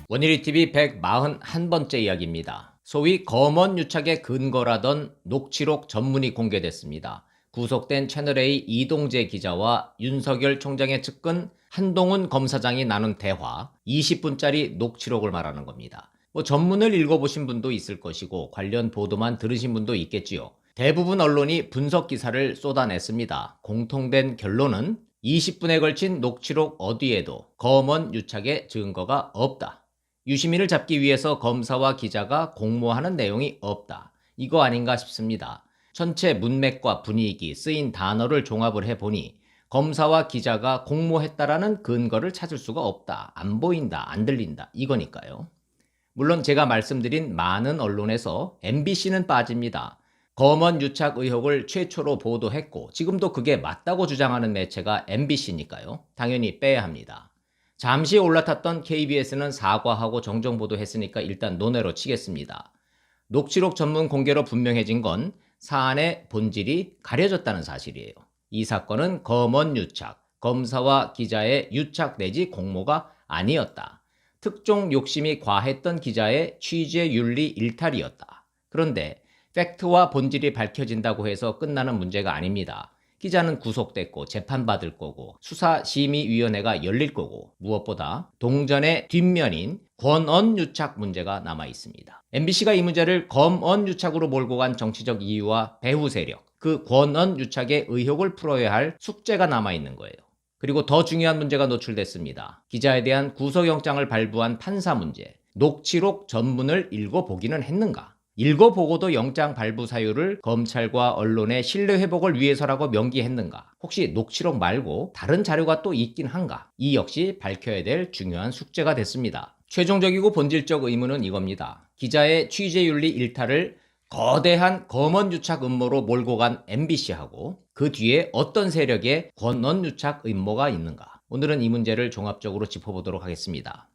원일이TV 141번째 이야기입니다. 소위 검언 유착의 근거라던 녹취록 전문이 공개됐습니다. 구속된 채널A 이동재 기자와 윤석열 총장의 측근 한동훈 검사장이 나눈 대화 20분짜리 녹취록을 말하는 겁니다. 전문을 읽어보신 분도 있을 것이고 관련 보도만 들으신 분도 있겠지요. 대부분 언론이 분석 기사를 쏟아냈습니다. 공통된 결론은 20분에 걸친 녹취록 어디에도 검언 유착의 증거가 없다. 유시민을 잡기 위해서 검사와 기자가 공모하는 내용이 없다. 이거 아닌가 싶습니다. 전체 문맥과 분위기, 쓰인 단어를 종합을 해보니 검사와 기자가 공모했다라는 근거를 찾을 수가 없다. 안 보인다, 안 들린다. 이거니까요. 물론 제가 말씀드린 많은 언론에서 MBC는 빠집니다. 검언 유착 의혹을 최초로 보도했고 지금도 그게 맞다고 주장하는 매체가 MBC니까요. 당연히 빼야 합니다. 잠시 올라탔던 KBS는 사과하고 정정보도했으니까 일단 논외로 치겠습니다. 녹취록 전문 공개로 분명해진 건 사안의 본질이 가려졌다는 사실이에요. 이 사건은 검언 유착, 검사와 기자의 유착 내지 공모가 아니었다. 특종 욕심이 과했던 기자의 취재 윤리 일탈이었다. 그런데 팩트와 본질이 밝혀진다고 해서 끝나는 문제가 아닙니다. 기자는 구속됐고 재판받을 거고 수사심의위원회가 열릴 거고 무엇보다 동전의 뒷면인 권언 유착 문제가 남아 있습니다. MBC가 이 문제를 검언 유착으로 몰고 간 정치적 이유와 배후 세력, 그 권언 유착의 의혹을 풀어야 할 숙제가 남아 있는 거예요. 그리고 더 중요한 문제가 노출됐습니다. 기자에 대한 구속영장을 발부한 판사 문제, 녹취록 전문을 읽어보기는 했는가? 읽어보고도 영장 발부 사유를 검찰과 언론의 신뢰 회복을 위해서라고 명기했는가? 혹시 녹취록 말고 다른 자료가 또 있긴 한가? 이 역시 밝혀야 될 중요한 숙제가 됐습니다. 최종적이고 본질적 의문은 이겁니다. 기자의 취재윤리 일탈을 거대한 검언 유착 음모로 몰고 간 MBC하고 그 뒤에 어떤 세력의 권언 유착 음모가 있는가? 오늘은 이 문제를 종합적으로 짚어보도록 하겠습니다.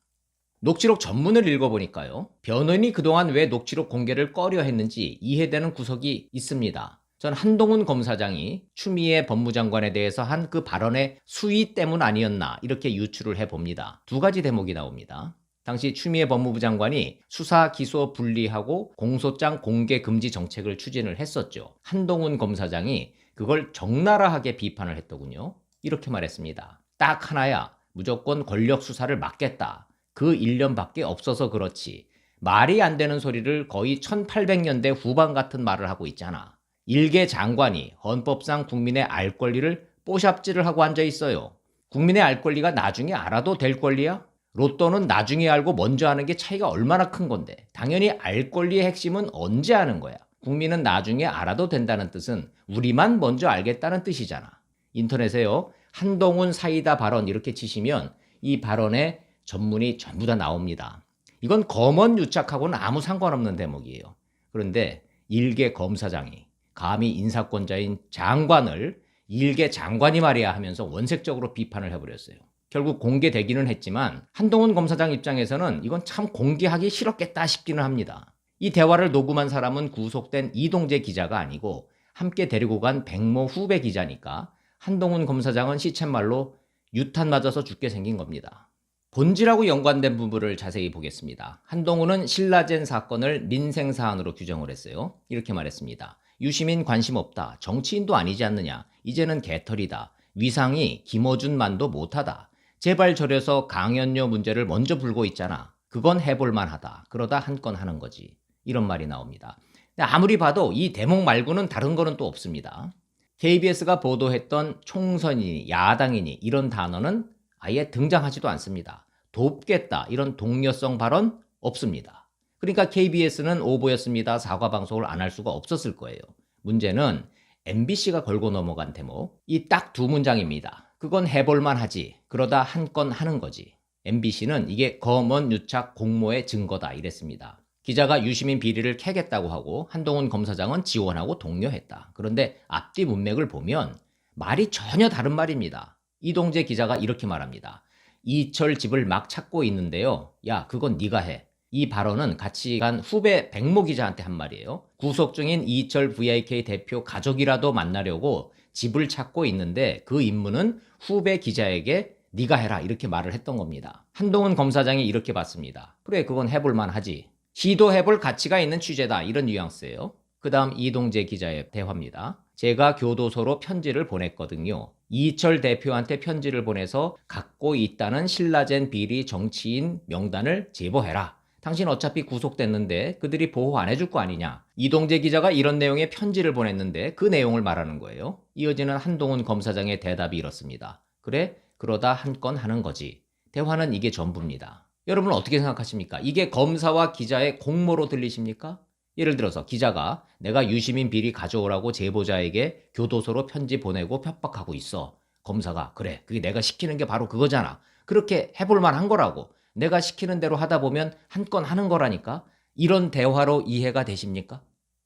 녹취록 전문을 읽어보니까요. 변호인이 그동안 왜 녹취록 공개를 꺼려 했는지 이해되는 구석이 있습니다. 전 한동훈 검사장이 추미애 법무장관에 대해서 한 그 발언의 수위 때문 아니었나 이렇게 유추를 해봅니다. 두 가지 대목이 나옵니다. 당시 추미애 법무부 장관이 수사 기소 분리하고 공소장 공개 금지 정책을 추진을 했었죠. 한동훈 검사장이 그걸 적나라하게 비판을 했더군요. 이렇게 말했습니다. 딱 하나야. 무조건 권력 수사를 막겠다. 그 일념밖에 없어서 그렇지. 말이 안 되는 소리를 거의 1800년대 후반 같은 말을 하고 있잖아. 일개 장관이 헌법상 국민의 알 권리를 뽀샵질을 하고 앉아 있어요. 국민의 알 권리가 나중에 알아도 될 권리야? 로또는 나중에 알고 먼저 아는 게 차이가 얼마나 큰 건데. 당연히 알 권리의 핵심은 언제 아는 거야. 국민은 나중에 알아도 된다는 뜻은 우리만 먼저 알겠다는 뜻이잖아. 인터넷에요. 한동훈 사이다 발언 이렇게 치시면 이 발언에 전문이 전부 다 나옵니다. 이건 검언 유착하고는 아무 상관없는 대목이에요. 그런데 일개 검사장이 감히 인사권자인 장관을 일개 장관이 말이야 하면서 원색적으로 비판을 해버렸어요. 결국 공개되기는 했지만 한동훈 검사장 입장에서는 이건 참 공개하기 싫었겠다 싶기는 합니다. 이 대화를 녹음한 사람은 구속된 이동재 기자가 아니고 함께 데리고 간 백모 후배 기자니까 한동훈 검사장은 시쳇말로 유탄 맞아서 죽게 생긴 겁니다. 본질하고 연관된 부분을 자세히 보겠습니다. 한동훈은 신라젠 사건을 민생사안으로 규정을 했어요. 이렇게 말했습니다. 유시민 관심 없다. 정치인도 아니지 않느냐. 이제는 개털이다. 위상이 김어준만도 못하다. 제발 저려서 강연료 문제를 먼저 불고 있잖아. 그건 해볼만 하다. 그러다 한 건 하는 거지. 이런 말이 나옵니다. 아무리 봐도 이 대목 말고는 다른 거는 또 없습니다. KBS가 보도했던 총선이니 야당이니 이런 단어는 아예 등장하지도 않습니다. 돕겠다 이런 동료성 발언 없습니다. 그러니까 KBS는 오보였습니다. 사과 방송을 안 할 수가 없었을 거예요. 문제는 MBC가 걸고 넘어간 대목 이 딱 두 문장입니다. 그건 해볼만 하지. 그러다 한 건 하는 거지. MBC는 이게 검언 유착 공모의 증거다 이랬습니다. 기자가 유시민 비리를 캐겠다고 하고 한동훈 검사장은 지원하고 독려했다. 그런데 앞뒤 문맥을 보면 말이 전혀 다른 말입니다. 이동재 기자가 이렇게 말합니다. 이철 집을 막 찾고 있는데요. 야, 그건 네가 해. 이 발언은 같이 간 후배 백모 기자한테 한 말이에요. 구속 중인 이철 VIK 대표 가족이라도 만나려고 집을 찾고 있는데 그 임무는 후배 기자에게 네가 해라 이렇게 말을 했던 겁니다. 한동훈 검사장이 이렇게 봤습니다. 그래 그건 해볼만 하지. 시도해볼 가치가 있는 취재다 이런 뉘앙스예요. 그 다음 이동재 기자의 대화입니다. 제가 교도소로 편지를 보냈거든요. 이철 대표한테 편지를 보내서 갖고 있다는 신라젠 비리 정치인 명단을 제보해라. 당신 어차피 구속됐는데 그들이 보호 안 해줄 거 아니냐. 이동재 기자가 이런 내용의 편지를 보냈는데 그 내용을 말하는 거예요. 이어지는 한동훈 검사장의 대답이 이렇습니다. 그래? 그러다 한 건 하는 거지. 대화는 이게 전부입니다. 여러분 어떻게 생각하십니까? 이게 검사와 기자의 공모로 들리십니까? 예를 들어서 기자가 내가 유시민 비리 가져오라고 제보자에게 교도소로 편지 보내고 협박하고 있어. 검사가 그래 그게 내가 시키는 게 바로 그거잖아. 그렇게 해볼 만한 거라고. 내가 시키는 대로 하다 보면 한 건 하는 거라니까. 이런 대화로 이해가 되십니까?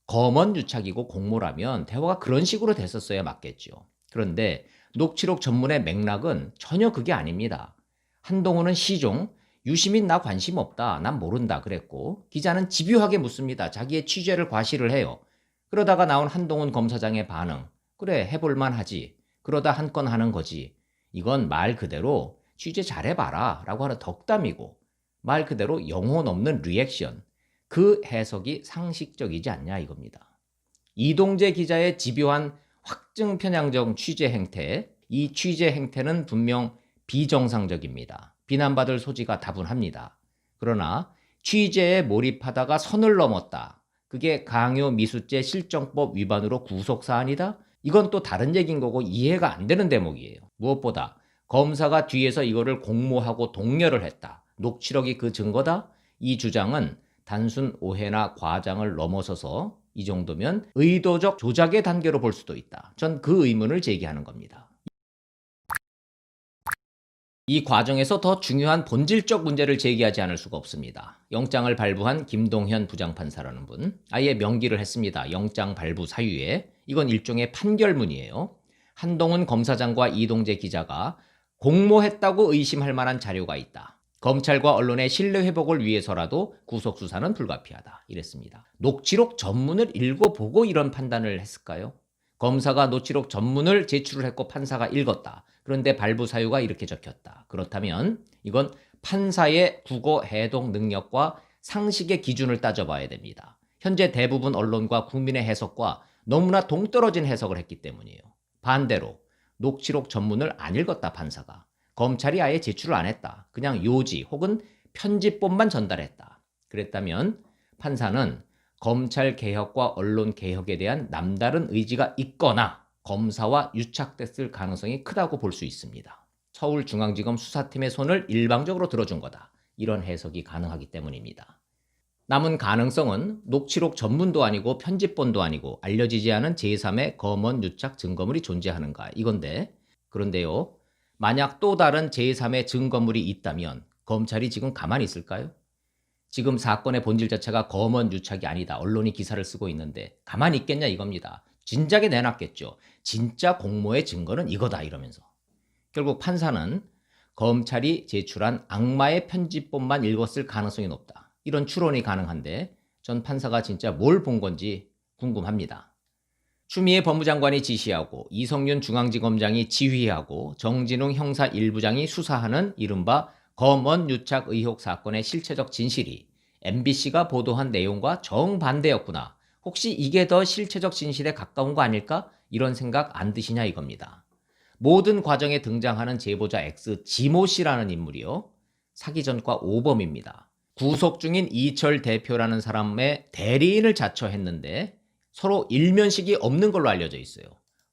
검언 유착이고 공모라면 대화가 그런 식으로 됐었어야 맞겠죠. 그런데 녹취록 전문의 맥락은 전혀 그게 아닙니다. 한동훈은 시종, 유시민 나 관심 없다, 난 모른다 그랬고 기자는 집요하게 묻습니다. 자기의 취재를 과시를 해요. 그러다가 나온 한동훈 검사장의 반응, 그래 해볼만 하지. 그러다 한 건 하는 거지. 이건 말 그대로 취재 잘해봐라 라고 하는 덕담이고 말 그대로 영혼 없는 리액션, 그 해석이 상식적이지 않냐 이겁니다. 이동재 기자의 집요한 확증 편향적 취재 행태, 이 취재 행태는 분명 비정상적입니다. 비난받을 소지가 다분합니다. 그러나 취재에 몰입하다가 선을 넘었다. 그게 강요미수죄 실정법 위반으로 구속사안이다? 이건 또 다른 얘기인 거고 이해가 안 되는 대목이에요. 무엇보다 검사가 뒤에서 이거를 공모하고 독려를 했다. 녹취록이 그 증거다? 이 주장은 단순 오해나 과장을 넘어서서 이 정도면 의도적 조작의 단계로 볼 수도 있다. 전 그 의문을 제기하는 겁니다. 이 과정에서 더 중요한 본질적 문제를 제기하지 않을 수가 없습니다. 영장을 발부한 김동현 부장판사라는 분, 아예 명기를 했습니다. 영장 발부 사유에. 이건 일종의 판결문이에요. 한동훈 검사장과 이동재 기자가 공모했다고 의심할 만한 자료가 있다. 검찰과 언론의 신뢰 회복을 위해서라도 구속 수사는 불가피하다. 이랬습니다. 녹취록 전문을 읽어보고 이런 판단을 했을까요? 검사가 녹취록 전문을 제출을 했고 판사가 읽었다. 그런데 발부 사유가 이렇게 적혔다. 그렇다면 이건 판사의 국어 해독 능력과 상식의 기준을 따져봐야 됩니다. 현재 대부분 언론과 국민의 해석과 너무나 동떨어진 해석을 했기 때문이에요. 반대로 녹취록 전문을 안 읽었다 판사가. 검찰이 아예 제출을 안 했다. 그냥 요지 혹은 편집본만 전달했다. 그랬다면 판사는 검찰 개혁과 언론 개혁에 대한 남다른 의지가 있거나 검사와 유착됐을 가능성이 크다고 볼 수 있습니다. 서울중앙지검 수사팀의 손을 일방적으로 들어준 거다. 이런 해석이 가능하기 때문입니다. 남은 가능성은 녹취록 전문도 아니고 편집본도 아니고 알려지지 않은 제3의 검언 유착 증거물이 존재하는가 이건데, 그런데요, 만약 또 다른 제3의 증거물이 있다면 검찰이 지금 가만히 있을까요? 지금 사건의 본질 자체가 검언 유착이 아니다. 언론이 기사를 쓰고 있는데 가만히 있겠냐 이겁니다. 진작에 내놨겠죠. 진짜 공모의 증거는 이거다 이러면서. 결국 판사는 검찰이 제출한 악마의 편집본만 읽었을 가능성이 높다. 이런 추론이 가능한데 전 판사가 진짜 뭘 본 건지 궁금합니다. 추미애 법무장관이 지시하고 이성윤 중앙지검장이 지휘하고 정진웅 형사 1부장이 수사하는 이른바 검언 유착 의혹 사건의 실체적 진실이 MBC가 보도한 내용과 정반대였구나. 혹시 이게 더 실체적 진실에 가까운 거 아닐까? 이런 생각 안 드시냐 이겁니다. 모든 과정에 등장하는 제보자 X 지모 씨라는 인물이요. 사기 전과 오범입니다. 구속 중인 이철 대표라는 사람의 대리인을 자처했는데 서로 일면식이 없는 걸로 알려져 있어요.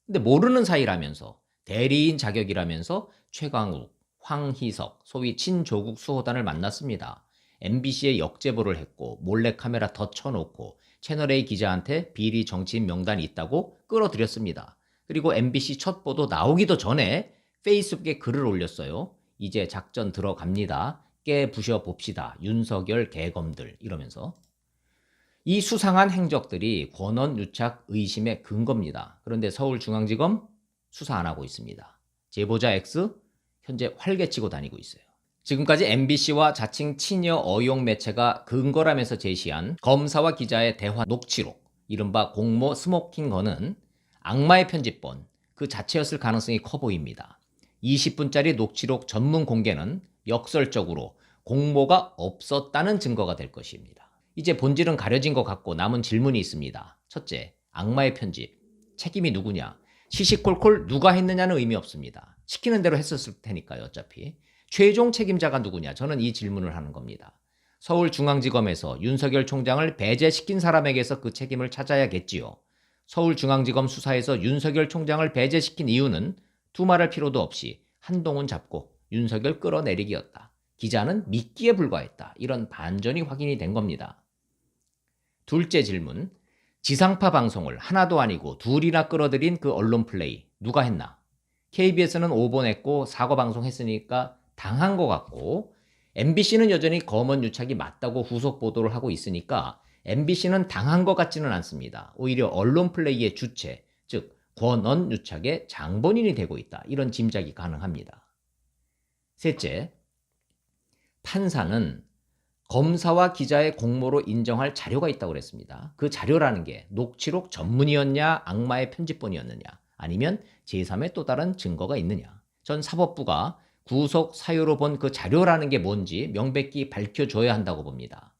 근데 모르는 사이라면서 대리인 자격이라면서 최강욱, 황희석, 소위 친조국 수호단을 만났습니다. MBC에 역제보를 했고 몰래카메라 더 쳐놓고 채널A 기자한테 비리 정치인 명단이 있다고 끌어들였습니다. 그리고 MBC 첫 보도 나오기도 전에 페이스북에 글을 올렸어요. 이제 작전 들어갑니다. 깨부셔 봅시다. 윤석열 개검들 이러면서. 이 수상한 행적들이 권언 유착 의심의 근거입니다. 그런데 서울중앙지검 수사 안 하고 있습니다. 제보자 X 현재 활개치고 다니고 있어요. 지금까지 MBC와 자칭 친여 어용 매체가 근거라면서 제시한 검사와 기자의 대화 녹취록, 이른바 공모 스모킹 건은 악마의 편집본, 그 자체였을 가능성이 커 보입니다. 20분짜리 녹취록 전문 공개는 역설적으로 공모가 없었다는 증거가 될 것입니다. 이제 본질은 가려진 것 같고 남은 질문이 있습니다. 첫째, 악마의 편집. 책임이 누구냐? 시시콜콜 누가 했느냐는 의미 없습니다. 시키는 대로 했었을 테니까요, 어차피. 최종 책임자가 누구냐? 저는 이 질문을 하는 겁니다. 서울중앙지검에서 윤석열 총장을 배제시킨 사람에게서 그 책임을 찾아야겠지요. 서울중앙지검 수사에서 윤석열 총장을 배제시킨 이유는 두말할 필요도 없이 한동훈 잡고 윤석열 끌어내리기였다. 기자는 미끼에 불과했다. 이런 반전이 확인이 된 겁니다. 둘째 질문. 지상파 방송을 하나도 아니고 둘이나 끌어들인 그 언론 플레이 누가 했나? KBS는 오보냈고 사과 방송했으니까 당한 것 같고 MBC는 여전히 검언 유착이 맞다고 후속 보도를 하고 있으니까 MBC는 당한 것 같지는 않습니다. 오히려 언론 플레이의 주체, 즉 권언 유착의 장본인이 되고 있다. 이런 짐작이 가능합니다. 셋째, 판사는 검사와 기자의 공모로 인정할 자료가 있다고 그랬습니다. 그 자료라는 게 녹취록 전문이었냐, 악마의 편집본이었느냐, 아니면 제3의 또 다른 증거가 있느냐. 전 사법부가 구속 사유로 본 그 자료라는 게 뭔지 명백히 밝혀줘야 한다고 봅니다.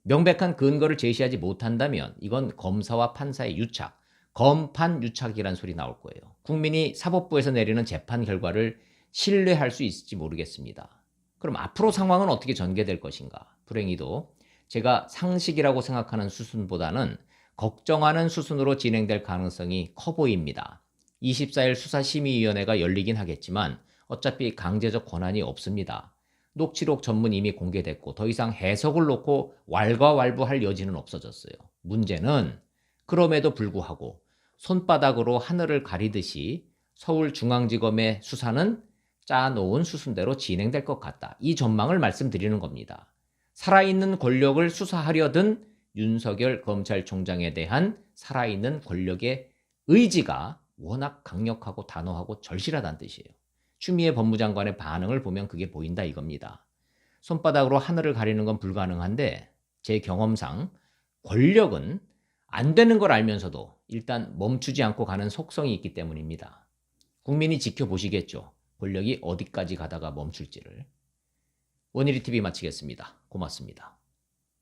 명백한 근거를 제시하지 못한다면 이건 검사와 판사의 유착, 검판 유착이란 소리 나올 거예요. 국민이 사법부에서 내리는 재판 결과를 신뢰할 수 있을지 모르겠습니다. 그럼 앞으로 상황은 어떻게 전개될 것인가? 불행히도 제가 상식이라고 생각하는 수순보다는 걱정하는 수순으로 진행될 가능성이 커 보입니다. 24일 수사심의위원회가 열리긴 하겠지만 어차피 강제적 권한이 없습니다. 녹취록 전문 이미 공개됐고 더 이상 해석을 놓고 왈가왈부할 여지는 없어졌어요. 문제는 그럼에도 불구하고 손바닥으로 하늘을 가리듯이 서울중앙지검의 수사는 짜놓은 수순대로 진행될 것 같다. 이 전망을 말씀드리는 겁니다. 살아있는 권력을 수사하려던 윤석열 검찰총장에 대한 살아있는 권력의 의지가 워낙 강력하고 단호하고 절실하다는 뜻이에요. 추미애 법무장관의 반응을 보면 그게 보인다 이겁니다. 손바닥으로 하늘을 가리는 건 불가능한데 제 경험상 권력은 안 되는 걸 알면서도 일단 멈추지 않고 가는 속성이 있기 때문입니다. 국민이 지켜보시겠죠. 권력이 어디까지 가다가 멈출지를. 원일이TV 마치겠습니다. 고맙습니다.